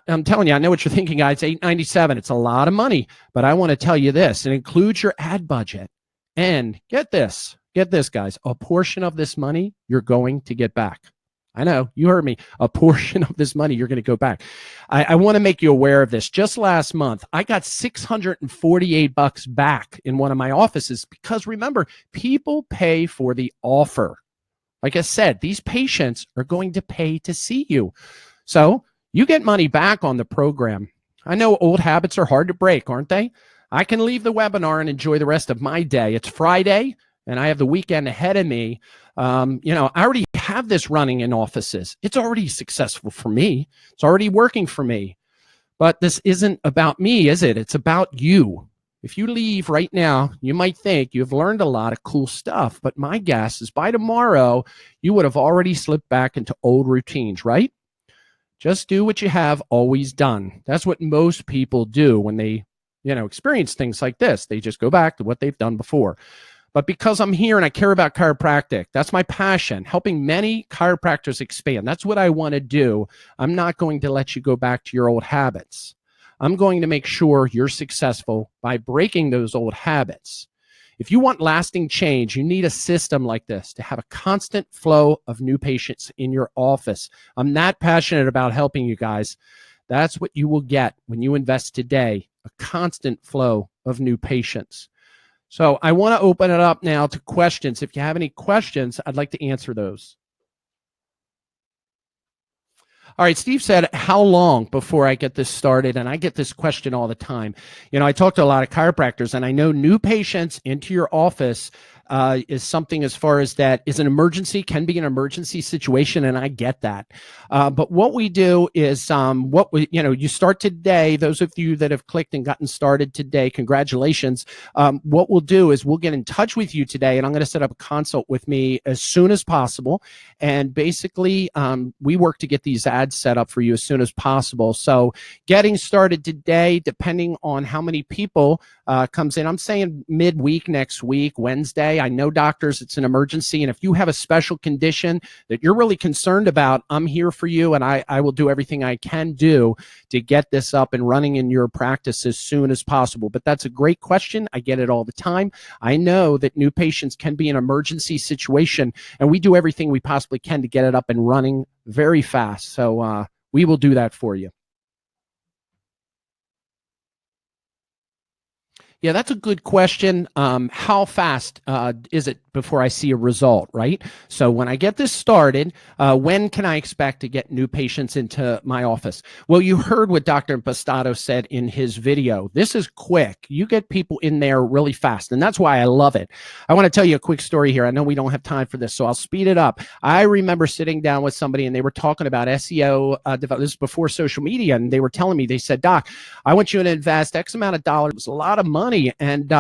I'm telling you, I know what you're thinking, guys. $897. It's a lot of money. But I want to tell you this. It includes your ad budget. And get this, guys, a portion of this money you're going to get back. I know, you heard me. A portion of this money you're going to go back. I want to make you aware of this. Just last month, I got $648 back in one of my offices because remember, people pay for the offer. Like I said, these patients are going to pay to see you. So you get money back on the program. I know old habits are hard to break, aren't they? I can leave the webinar and enjoy the rest of my day. It's Friday, and I have the weekend ahead of me. I already have this running in offices. It's already successful for me. It's already working for me. But this isn't about me, is it? It's about you. If you leave right now, you might think you've learned a lot of cool stuff, but my guess is by tomorrow, you would have already slipped back into old routines, right? Just do what you have always done. That's what most people do when they experience things like this. They just go back to what they've done before. But because I'm here and I care about chiropractic, that's my passion, helping many chiropractors expand. That's what I want to do. I'm not going to let you go back to your old habits. I'm going to make sure you're successful by breaking those old habits. If you want lasting change, you need a system like this to have a constant flow of new patients in your office. I'm that passionate about helping you guys. That's what you will get when you invest today, a constant flow of new patients. So I want to open it up now to questions. If you have any questions, I'd like to answer those. All right, Steve said, how long before I get this started? And I get this question all the time. I talk to a lot of chiropractors, and I know new patients into your office is something as far as that is an emergency, can be an emergency situation, and I get that. But what we do is you start today. Those of you that have clicked and gotten started today, congratulations. What we'll do is we'll get in touch with you today, and I'm going to set up a consult with me as soon as possible. And basically, we work to get these ads set up for you as soon as possible. So getting started today, depending on how many people comes in, I'm saying midweek next week, Wednesday. I know doctors, it's an emergency. And if you have a special condition that you're really concerned about, I'm here for you. And I will do everything I can do to get this up and running in your practice as soon as possible. But that's a great question. I get it all the time. I know that new patients can be an emergency situation, and we do everything we possibly can to get it up and running very fast. So we will do that for you. Yeah, that's a good question. How fast is it before I see a result, right? So when I get this started, when can I expect to get new patients into my office? Well, you heard what Dr. Bastato said in his video. This is quick. You get people in there really fast, and that's why I love it. I want to tell you a quick story here. I know we don't have time for this, so I'll speed it up. I remember sitting down with somebody, and they were talking about SEO. This is before social media, and they were telling me, they said, Doc, I want you to invest X amount of dollars. It was a lot of money money. And,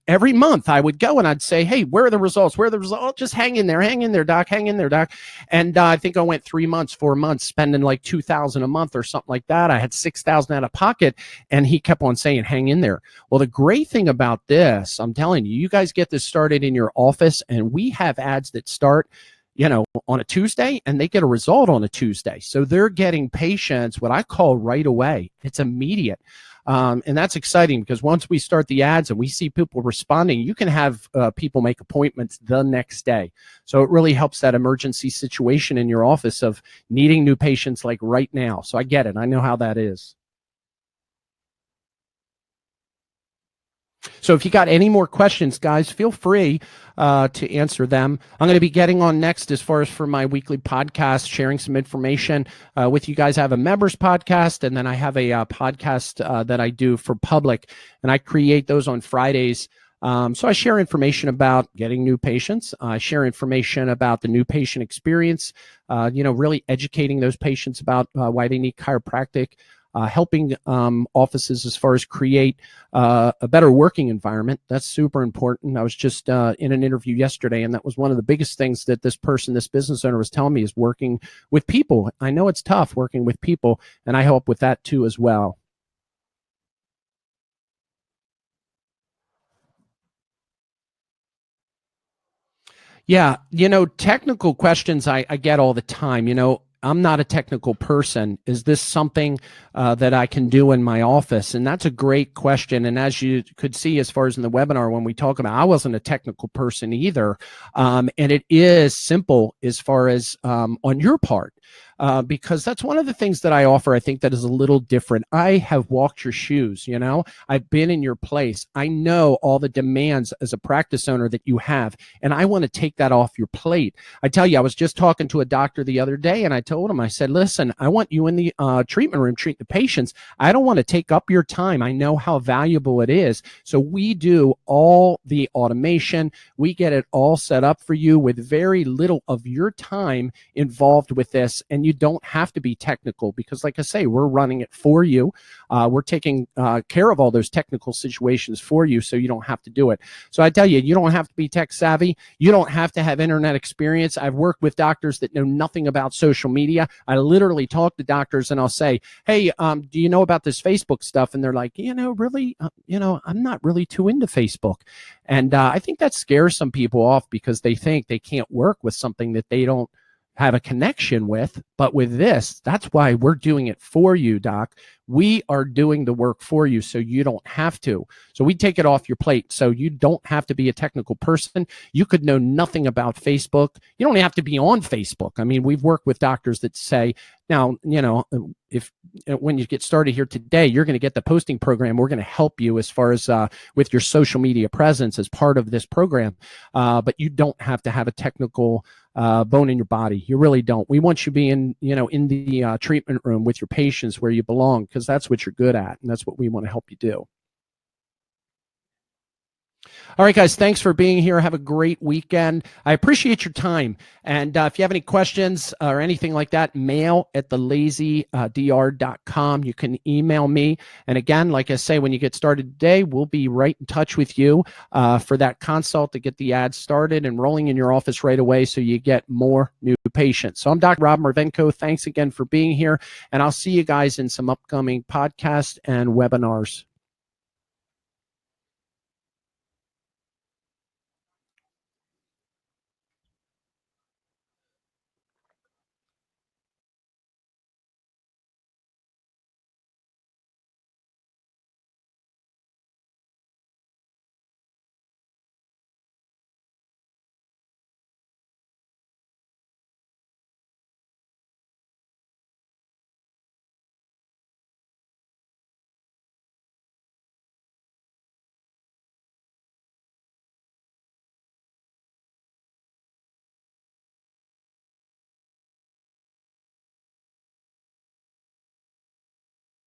every month I would go and I'd say, hey, where are the results? Where are the results? Oh, just hang in there, doc, hang in there, doc. And I think I went 3 months, 4 months, spending like $2,000 a month or something like that. I had $6,000 out of pocket, and he kept on saying, hang in there. Well, the great thing about this, I'm telling you, you guys get this started in your office, and we have ads that start on a Tuesday, and they get a result on a Tuesday. So they're getting patients, what I call right away. It's immediate. And that's exciting, because once we start the ads and we see people responding, you can have people make appointments the next day. So it really helps that emergency situation in your office of needing new patients like right now. So I get it. I know how that is. So if you got any more questions, guys, feel free to answer them. I'm going to be getting on next as far as for my weekly podcast, sharing some information with you guys. I have a members podcast, and then I have a podcast that I do for public, and I create those on Fridays. So I share information about getting new patients. I share information about the new patient experience, really educating those patients about why they need chiropractic. Helping offices as far as create a better working environment. That's super important. I was just in an interview yesterday, and that was one of the biggest things that this business owner was telling me, is working with people. I know it's tough working with people, and I help with that too as well. Yeah, technical questions I get all the time. I'm not a technical person. Is this something that I can do in my office? And that's a great question. And as you could see, as far as in the webinar, when we talk about, I wasn't a technical person either. And it is simple as far as on your part. Because that's one of the things that I offer, I think, that is a little different. I have walked your shoes, I've been in your place. I know all the demands as a practice owner that you have, and I want to take that off your plate. I tell you, I was just talking to a doctor the other day, and I told him, I said, listen, I want you in the treatment room treating the patients. I don't want to take up your time. I know how valuable it is. So we do all the automation. We get it all set up for you with very little of your time involved with this. And you don't have to be technical, because like I say, we're running it for you. We're taking care of all those technical situations for you, so you don't have to do it. So I tell you, you don't have to be tech savvy. You don't have to have internet experience. I've worked with doctors that know nothing about social media. I literally talk to doctors and I'll say, hey, do you know about this Facebook stuff? And they're like, really, I'm not really too into Facebook. And I think that scares some people off, because they think they can't work with something that they don't have a connection with. But with this, that's why we're doing it for you, Doc. We are doing the work for you, so you don't have to. So we take it off your plate, so you don't have to be a technical person. You could know nothing about Facebook. You don't have to be on Facebook. I mean, we've worked with doctors that say, now, if when you get started here today, you're going to get the posting program. We're going to help you as far as with your social media presence as part of this program. But you don't have to have a technical bone in your body. You really don't. We want you being, in the treatment room with your patients where you belong, because that's what you're good at, and that's what we want to help you do. All right, guys, thanks for being here. Have a great weekend. I appreciate your time. And if you have any questions or anything like that, mail@thelazydr.com. You can email me. And again, like I say, when you get started today, we'll be right in touch with you for that consult to get the ads started and rolling in your office right away, so you get more new patients. So I'm Dr. Rob Marvenko. Thanks again for being here. And I'll see you guys in some upcoming podcasts and webinars.